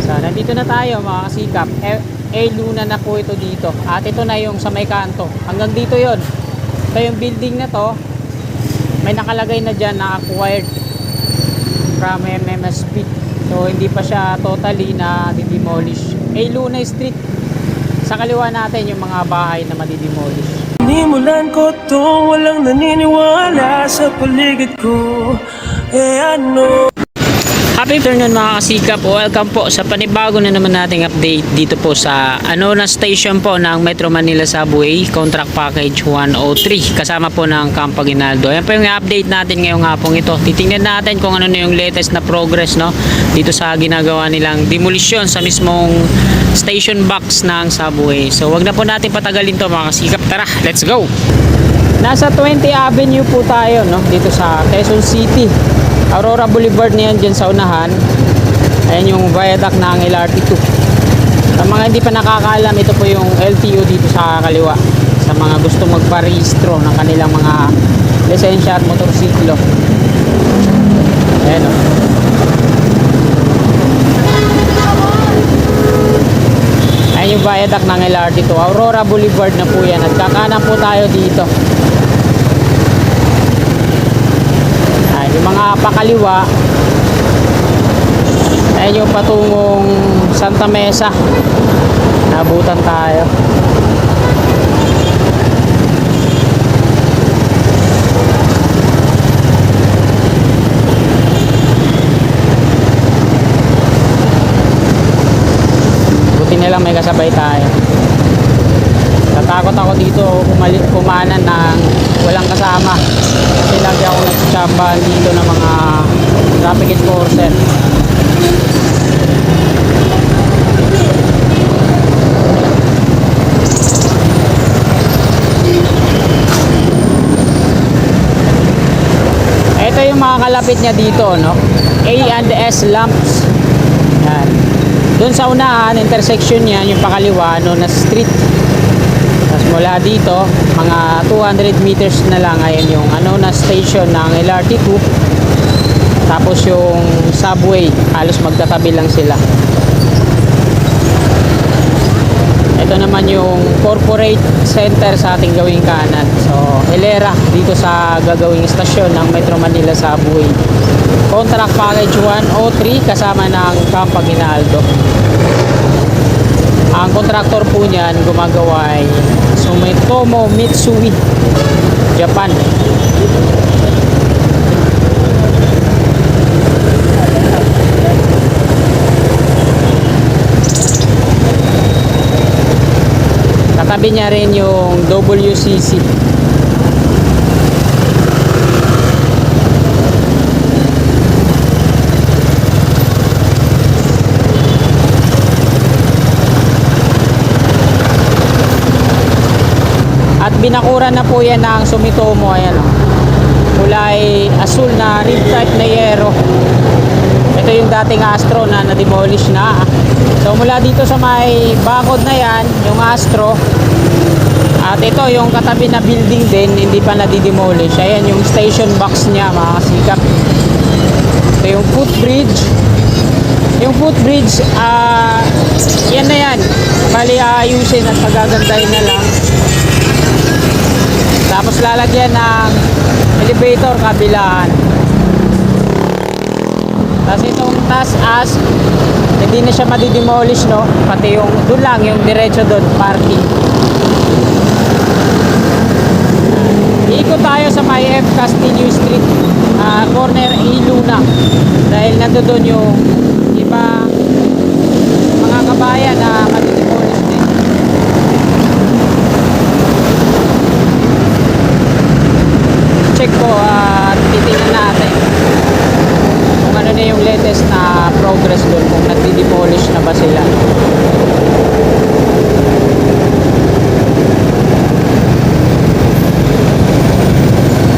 So, nandito na tayo mga kasikap. Luna na po ito dito. At ito na yung sa may kanto. Hanggang dito yon. Ito yung building na to. May nakalagay na dyan na acquired from MMSP. So, hindi pa siya totally na didemolish. Luna Street. Sa kaliwa natin yung mga bahay na madidemolish. Nimulan ko to, walang naniniwala sa paligid ko. Ano? Happy afternoon mga kasikap. Welcome po sa panibago na naman nating update dito po sa Anona Station po ng Metro Manila Subway Contract Package 103 kasama po ng Campo Aguinaldo. Ayan po yung update natin ngayong hapong ito. Titingnan natin kung ano na yung latest na progress dito sa ginagawa nilang demolition sa mismong station box ng subway. So wag na po natin patagalin to mga kasikap. Tara, let's go! Nasa 20 Avenue po tayo dito sa Quezon City. Aurora Boulevard niyan dyan sa unahan. Ayan yung viaduct ng LRT2. Sa mga hindi pa nakakaalam, ito po yung LTO dito sa kaliwa. Sa mga gusto magparehistro ng kanilang mga lisensya at motorsiklo. Ayan o. Ayan yung viaduct ng LRT2. Aurora Boulevard na po yan. At kakanan po tayo dito. Yung mga pakaliwa, ayan yung patungong Santa Mesa. Nabutan tayo. Buti nilang may kasabay tayo. Natakot ako dito kumanan ng walang kasama kasi lagi ako nagtsamba dito ng mga traffic enforcer. Ito yung mga kalapit niya dito, A&S lamps. Yan. Doon sa unahan, intersection niya yung pakaliwa na street. Tapos mula dito, mga 200 meters na lang, ayan yung Anona Station ng LRT2. Tapos yung subway, halos magtatabi lang sila. Ito naman yung corporate center sa ating gawing kanan. So, Hilera, dito sa gagawing istasyon ng Metro Manila Subway. Contract Package 103 kasama ng Campo Aguinaldo. Ang kontraktor po niyan gumagawa ay Sumitomo Mitsui, Japan. Katabi niya rin yung WCC. At binakuran na po yan ng Sumitomo. Ayan kulay asul na rim type na yero. Ito yung dating Astro na na-demolish na. So mula dito sa may bakod na yan, yung Astro. At ito yung katabi na building din, hindi pa na-demolish. Ayan yung station box niya mga kasikap. Ito yung footbridge. Yung footbridge, yan na yan. Bali aayusin at pagagandahin na lang. Tapos lalagyan ng elevator kabilaan. Tapos itong taas hindi na siya madidemolish pati yung doon lang yung diretso doon parking. Iikot tayo sa may F. Castillo Street, corner Luna, dahil nandoon yung iba mga kabayan na madidemolish din. Check ko at titingnan natin kung ano na yung latest na progress doon, kung nagdi-demolish na ba sila.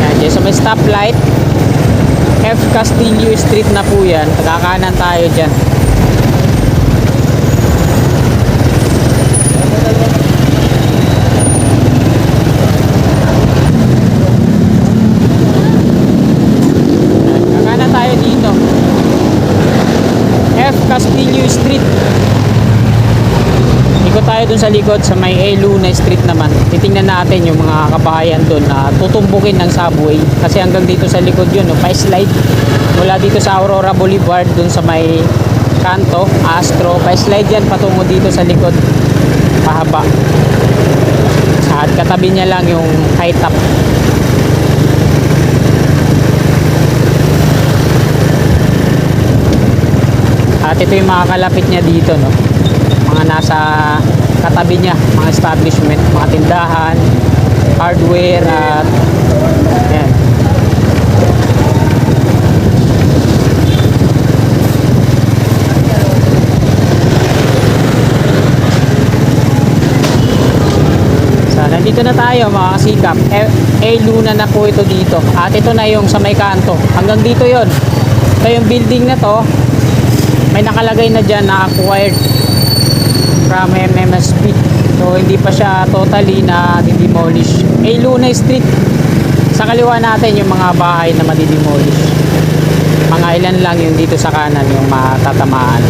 Yan, dyan sa may stoplight F. Castillo Street na po yan. Kakanan tayo dyan. Castillo Eusebio Street. Ikot tayo dun sa likod sa may A. Luna Street naman. Titingnan natin yung mga kabahayan dun na tutumbukin ng subway. Kasi hanggang dito sa likod yun, no, pa-slide. Mula dito sa Aurora Boulevard dun sa may kanto, Astro. Pa-slide yan patungo dito sa likod. Pahaba. At katabi niya lang yung high top. At ito yung mga kalapit niya dito, no? Mga nasa katabi niya, mga establishment, mga tindahan, hardware, at yan. So, nandito na tayo mga kasikap. Luna na po ito dito. At ito na yung sa may kanto. Hanggang dito yon. Ito yung building na to. May nakalagay na dyan na acquired from MMSP. So hindi pa siya totally na didemolish. Luna Street. Sa kaliwa natin yung mga bahay na madidemolish. Mga ilan lang yung dito sa kanan yung matatamaan.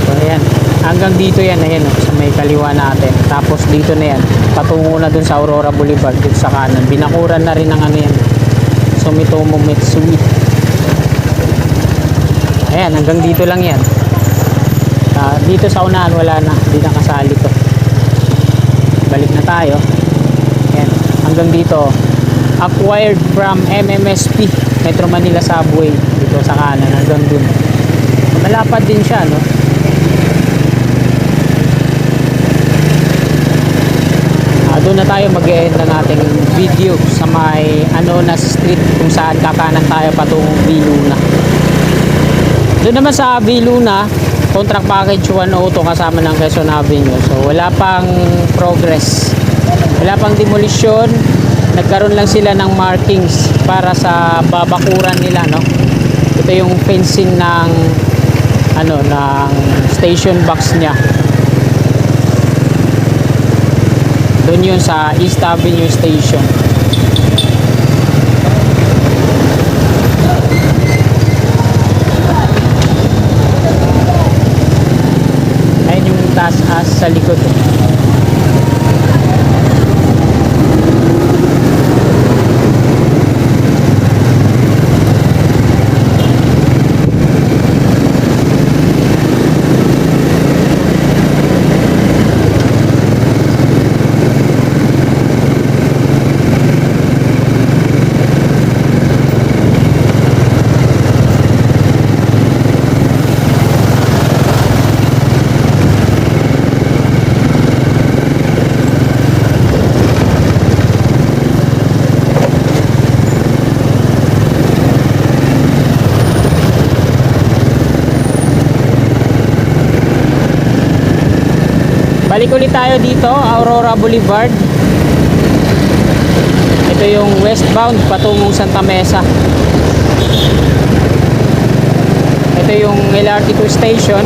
So ayan. Hanggang dito yan, ayan, sa may kaliwa natin. Tapos dito na yan. Patungo na dun sa Aurora Boulevard dito sa kanan. Binakuran na rin ng ano yan. Sumitomo Mitsui. Ayan, hanggang dito lang yan. Dito sa unahan wala na, hindi na kasali to. Balik na tayo. Ayan, hanggang dito. Acquired from MMSP, Metro Manila Subway. Dito sa kanan, hanggang dun. Malapad din siya, no? Doon na tayo mag-e-end ng ating video sa may Anonas Street kung saan kakanan tayo patungong Viluna. Doon naman sa Viluna, contract package 102 kasama ng Quezon Avenue. So wala pang progress, wala pang demolition. Nagkaroon lang sila ng markings para sa babakuran nila, no? Ito yung fencing ng ng station box niya. Doon yun sa East Avenue Station. Ayun yung taas sa likod. Balik ulit tayo dito, Aurora Boulevard. Ito yung westbound patungong Santa Mesa. Ito yung LRT2 station.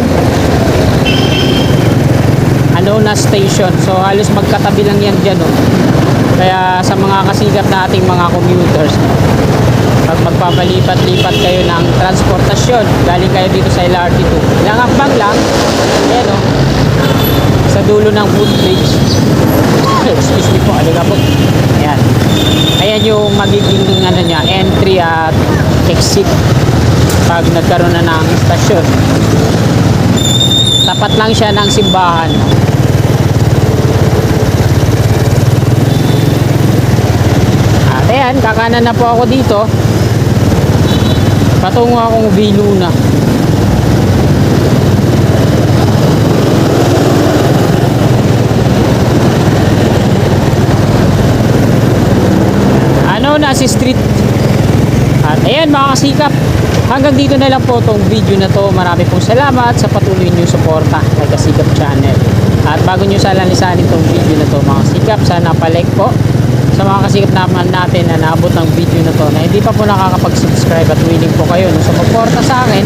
Anonas Station. So halos magkatabi lang yan dyan, oh. Kaya sa mga kasigap nating mga commuters, pag magpapalipat-lipat kayo ng transportasyon, galing kayo dito sa LRT2, ilang hakbang lang, ayan, oh, sa dulo ng footbridge. Excuse me po, aligabok. Ayan. Ayan yung magiging niya, entry at exit pag nagkaroon na ng istasyon. Tapat lang siya ng simbahan. At ayan, kakanan na po ako dito. Patungo akong Viluna. Anonas Street. At ayan mga kasikap, hanggang dito na lang po itong video na to. Marami pong salamat sa patuloy niyong suporta kay Kasikap Channel. At bago nyo salanisanin itong video na to mga kasikap, sana palike po sa mga kasikap naman natin na naabot ng video na to na hindi pa po nakakapag-subscribe at willing po kayo no, sumuporta sa akin.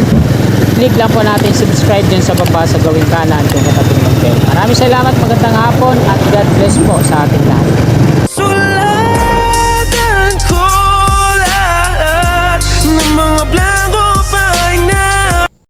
Click lang po natin subscribe dyan sa baba sa gawing kanan kung katabi ng bell. Maraming salamat, magandang hapon at God bless po sa ating lahat.